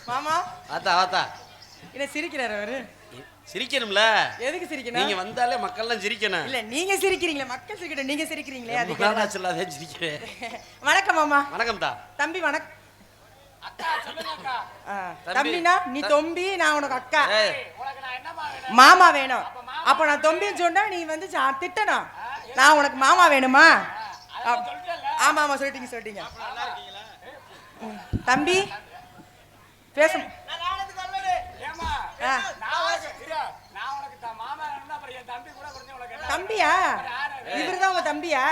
மாமா ஆத்தா ஆத்தா என்ன சிரிக்கிறாரு அவரு? சிரிக்கணும்ல. எதுக்கு சிரிக்கணும்? நீங்க வந்தாலே மக்கள்லாம் சிரிக்கணும். இல்ல நீங்க சிரிக்கிறீங்களே, மக்கள் சிரிக்கட்டும். நீங்க சிரிக்கிறீங்களே அதுக்கு நான் சொல்லாதே சிரிக்கிறேன். வணக்கம் மாமா. வணக்கம் தா. தம்பி வணக்கம். அக்கா சொல்லுங்க அக்கா. தம்பினா நீ தொம்பி, நான் உனக்கு அக்கா. உனக்கு நான் என்னமா வேணும்? மாமா வேணும். அப்ப நான் தொம்பின்னு சொன்னா நீ வந்து திட்டணும். நான் உனக்கு மாமா வேணுமா? ஆமா ஆமா சொல்லிட்டீங்க. தம்பி பேச தம்பியா? இவருதான் உங்க தம்பியா?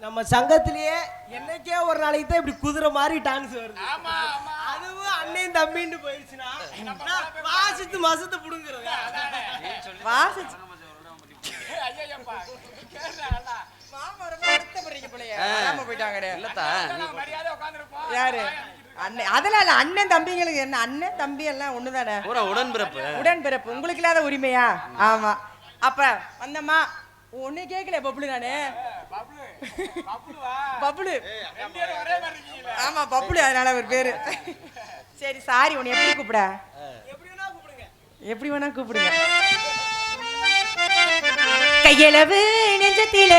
நம்ம சங்கத்திலேயே என்னைக்கே ஒரு நாளைக்கு தான் இப்படி குதிரை மாதிரி டான்ஸ் வருது. அதுவும் அண்ணன் தம்பின்னு போயிடுச்சுன்னா வாசித்து மசத்தை புடுங்குறது. வாசிச்சு யாரு அண்ணன்? அதெல்லாம் இல்ல, அண்ணன் தம்பிங்களுக்கு என்ன, அண்ணன் தம்பி எல்லாம் ஒண்ணுதானே, உடன்பிறப்பு. உங்களுக்கு இல்லாத உரிமையா? ஆமா. அப்ப வந்தம்மா ஒண்ணு கேக்கல பப்ளு, நானு பப்ளு. ஆமா பப்ளு, அதனால ஒரு பேரு. சரி சாரி, உன்னை எப்படி கூப்பிட? எப்படி வேணா கூப்பிடுங்க. கையளவு நெஞ்சத்தில,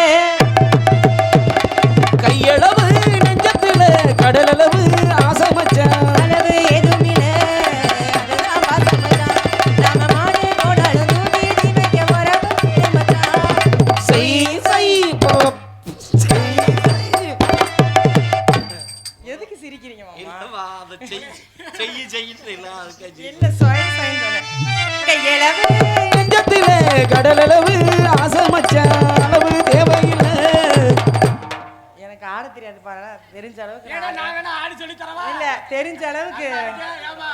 கையளவு நெஞ்சத்தில கடலளவு ஆசை மச்சான். அளவு எதுவும் இல்ல, அதுதான் பாசம் மச்சான். நாம மாடு போடாலும் தூக்கி நீ வைக்க போறவன் மச்சான். செய் செய் போ. எதுக்கு சிரிக்கிறீங்க மாமா? இல்லவா அத செய் செய் செய்யிட்டு இல்ல அதுக்கு இல்ல சோய் சொன்னேன். கையளவு நெஞ்சத்தில கடலளவு ஆசை மச்சான். அளவு தேவையில்லை. எனக்கு ஆட தெரியாது பாரு, தெரிஞ்ச அளவுக்கு நான் வேணா ஆடி சொல்லி தரவா? இல்ல தெரிஞ்ச அளவுக்கு. ஏமா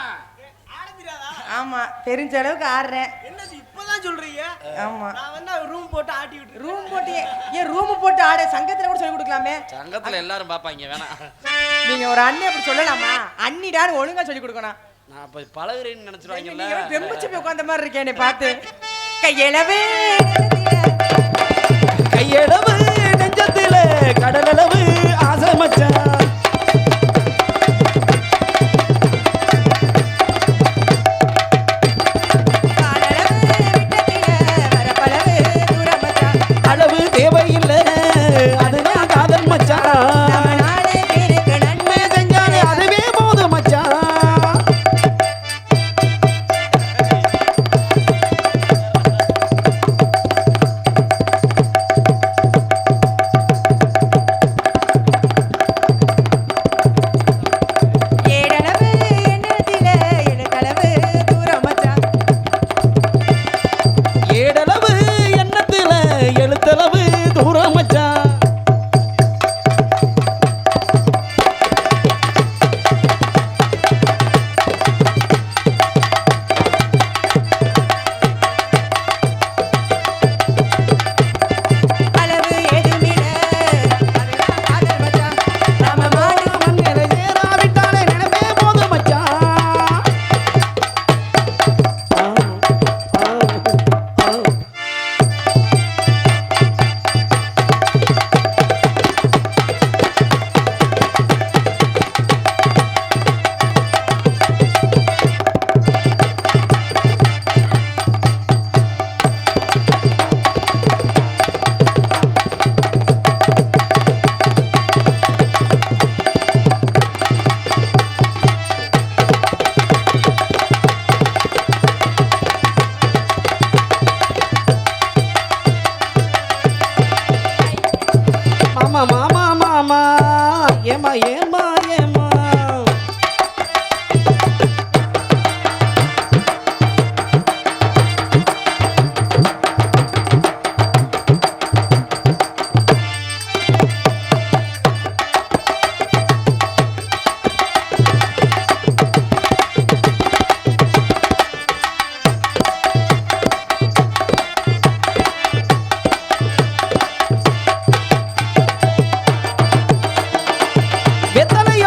ஆட தெரியாதா? ஆமா தெரிஞ்ச அளவுக்கு ஆடுறேன். என்னது இப்பதான் சொல்றீங்க? ஆமா நான் வந்து ரூம் போட்டு ஆட்டி விட்டு. ரூம் போட்டு ஏன் ரூம் போட்டு ஆட? சங்கத்துல கூட சொல்லி கொடுக்கலாமே. சங்கத்துல எல்லாரும் பாப்பாங்க, வேணாம். நீங்க ஒரு அண்ணி அப்படி சொல்லலாமா? அண்ணிடான்னு ஒழுங்கா சொல்லி கொடுக்கணும். நான் அப்ப பழகுறேன்னு நினைச்சிருவாங்கல்ல. நீங்க பெம்பிச்சு போய் உட்கார்ந்த மாதிரி இருக்கேன் பார்த்து. கையளவு கையளவு நெஞ்சத்தில கடலளவு ஆசை மச்சான். அளவு தேவையில்லை, அதுதான் காதல் மச்சான். நன்மை செஞ்சாலே அதுவே போதும் மச்சான். ஏடளவு எண்ணத்தில எழுத்தளவு தூரம் மச்சான். ஏறாவிட்டாலே நினைப்பே போதும் மச்சான். மாமா மாமா மாமா ஏமா ஏமா ஏமா. வெத்தலை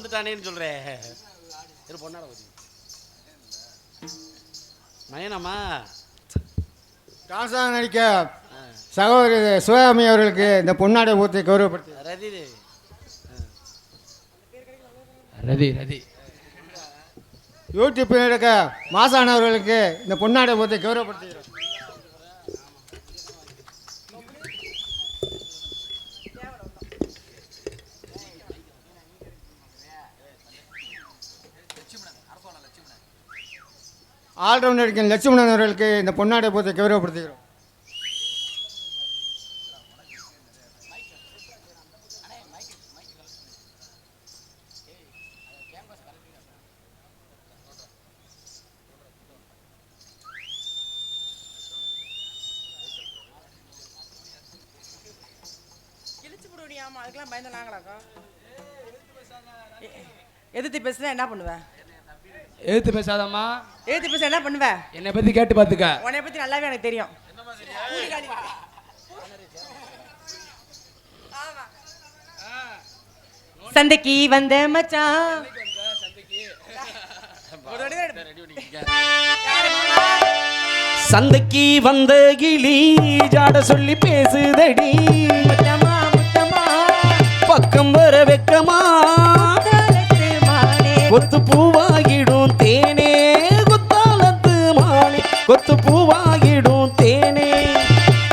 வந்துட்டானேன்னு சொல்றேன். இரு பொண்ணாட போச்சு நயனம்மா. டான்ஸாக நடிக்க சகோதரி சிவகாமி அவர்களுக்கு இந்த பொன்னாடை ஊற்றி கௌரவப்படுத்தி ரதி ரதி ரதி யூடியூப் நடக்க மாசானவர்களுக்கு இந்த பொன்னாடை ஊற்றி கௌரவப்படுத்துகிறோம். ஆல்ரவுண்டர் நடிக்க லட்சுமணன் அவர்களுக்கு இந்த பொன்னாடை ஊற்றி கௌரவப்படுத்துகிறோம். அதுக்கெல்லாம் பயந்து நாங்களாக்கா எதிர்த்து பேசுனா என்ன பண்ணுவேன்? எழுத்து பேசாதம்மா. எழுத்து பேச என்ன பண்ணுவேன்? என்னை பத்தி கேட்டு பாத்துக்க. உன்னை பத்தி நல்லாவே எனக்கு தெரியும். சந்தைக்கு வந்த மச்சான் சந்தைக்கு வந்த கிளி ஜாட சொல்லி பேசுதடி முத்தமா முத்தமா பக்கம் வர வெக்கமா கொத்து பூவாகிடும் தேனே குத்தாலத்து மானே கொத்து பூவாகிடும் தேனே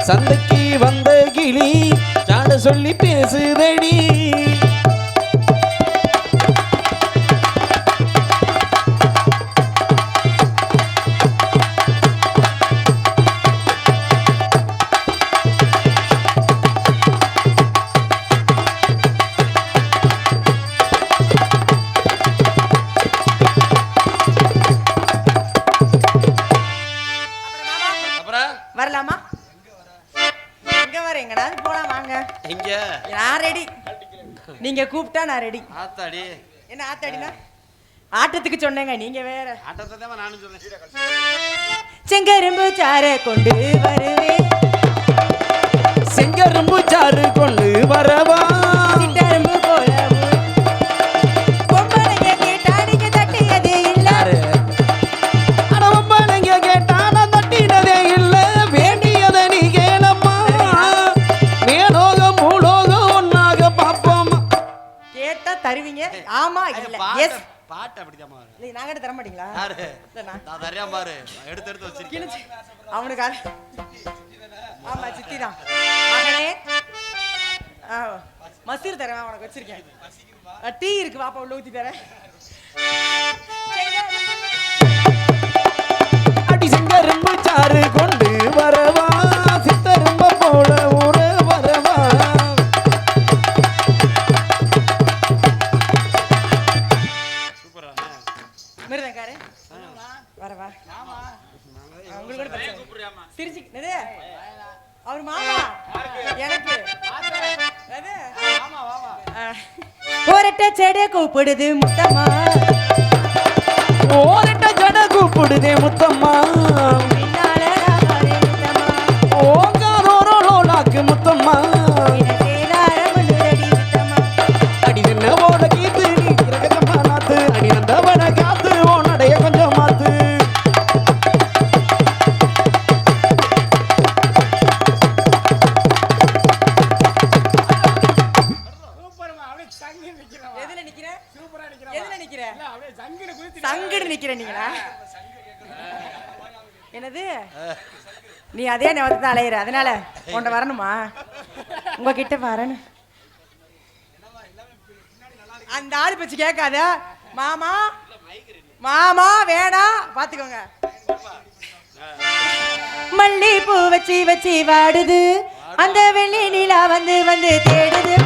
சந்தைக்கு வந்த கிளி ஜாட சொல்லி பேசுதடி. வரலாமா? எங்க வர எங்கடா போலாம் வாங்க. எங்க? நான் ரெடி. நீங்க கூப்பிட்டா நான் ரெடி. ஆத்தாடி. என்ன ஆத்தாடினா? ஆட்டத்துக்கு சொன்னேங்க நீங்க வேற. ஆட்டத்தை தான் நானும் சொல்றேன். செங்கரும்பு சாறு கொண்டு வருவேன். செங்கரும்பு சாறு கொண்டு வரவா? சிட்டரும்பு போல பொம்பளைங்க கேட்டா நீங்க தட்டியதே இல்ல. அட பொம்பளைங்க கேட்டா நான் தட்டினதே இல்ல. வேண்டியதை நீ கேளம்மா. மேலோகம் பூலோகம் ஒன்னாக பாப்போமா. கேட்டா தருவீங்க. ஆமா இல்ல. எஸ் பாட்டு அப்படிதாம்மா வரும். நீ நாங்க தர மாட்டீங்களா? யாரு? நான் தரையா பாரு. எடுத்து எடுத்து வச்சிருக்கேன். அவனுக்கு ஆமா சித்தி தான். மகனே மசீர் தரேன் உனக்கு வச்சிருக்கேன். டீ இருக்கு வாப்பா உள்ள ஊத்தி தரேன். அடி செங்கரும்பு சாறு கொண்டு வரவா? சித்தரும்ப போல ஊர வரவா? மிருதங்காரு வரவா? உங்களுக்கு சிரிச்சு அவர் மாமா எனக்கு ஒரட்ட செட கூப்பிடுது முத்தம்மா. ஓரட்ட ஜட கூப்பிடுதே முத்தம்மா. பின்னால முத்தம்மா ஓங்காரோரோலாக்கு முத்தம்மா. அடி என்ன ஓட கீத்து நீ கிரகமா நாத்து. அடி நந்தவன காத்து ஓனடைய கொஞ்சம் மாத்து. எதுல நிக்கிற? எதுல நிக்கிற? சங்கடு நிக்கிற நீங்களா? என்னது? நீ அதே நேரத்தை அலையிற அதனால உன்ட வரணுமா? உங்ககிட்ட வரணும். அந்த ஆளு பேச்சு கேட்காத. மாமா மாமா வேணா பாத்துக்கோங்க. மல்லிப்பூ வச்சு வச்சு வாடுது அந்த வெள்ளி நிலா வந்து வந்து தேடுது.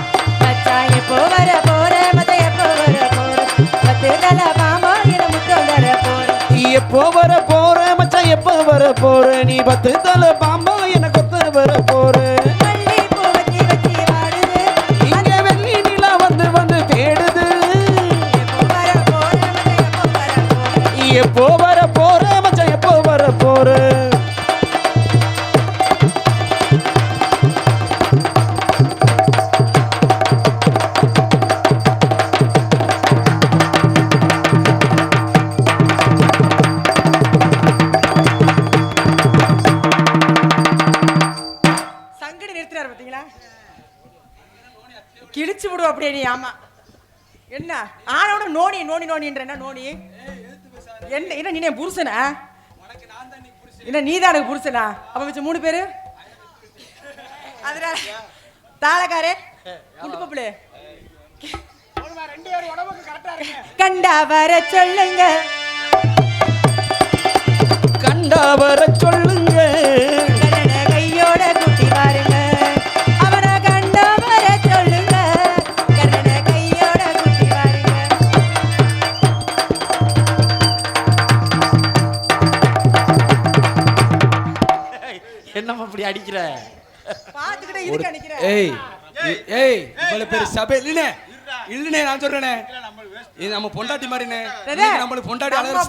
மச்சான் எப்போ வர போற மத எப்போ வர போற பத்து தல பாமா என முத்தம் தர போற. எப்போ வர போற மச்சான் எப்போ வர போற நீ பத்து தலை பாம்பா என கொத்த வர போற. மல்லிப்பூ வச்சு வச்சு வாடுது இங்க வெள்ளி நிலா வந்து வந்து தேடுது. எப்போ வர போற மத எப்போ வர போற. எப்போ வர போற மச்சான் எப்போ வர போற. கிழிச்சு விடு அப்படியே நீ. ஆமா என்ன ஆனோட நோனி நோனி நோனின்ற என்ன நோனி என்ன என்ன நீ புருஷனா என்ன நீதான் எனக்கு புருஷனா அப்ப வச்ச 3 பேரு அதனால தாளக்காரே குண்டுப்பப்புளே கண்டா வர சொல்லுங்க கண்டா வர சொல்லுங்க கையோட குட்டி பாருங்க அவனை கண்டா வர சொல்லுங்க கண்ணனை கையோட குட்டி பாருங்க. என்னம்மா இப்படி அடிக்கிற? பாத்துக்கிட்டே இதுக்கு நினைக்கிறேன். ஏய் ஏய் இவ்வளவு பெரிய சபை இல்லனே நான் சொல்றேனே இது நம்ம பொண்டாட்டி மாதிரினே நம்மளுக்கு பொண்டாட்டி அழகா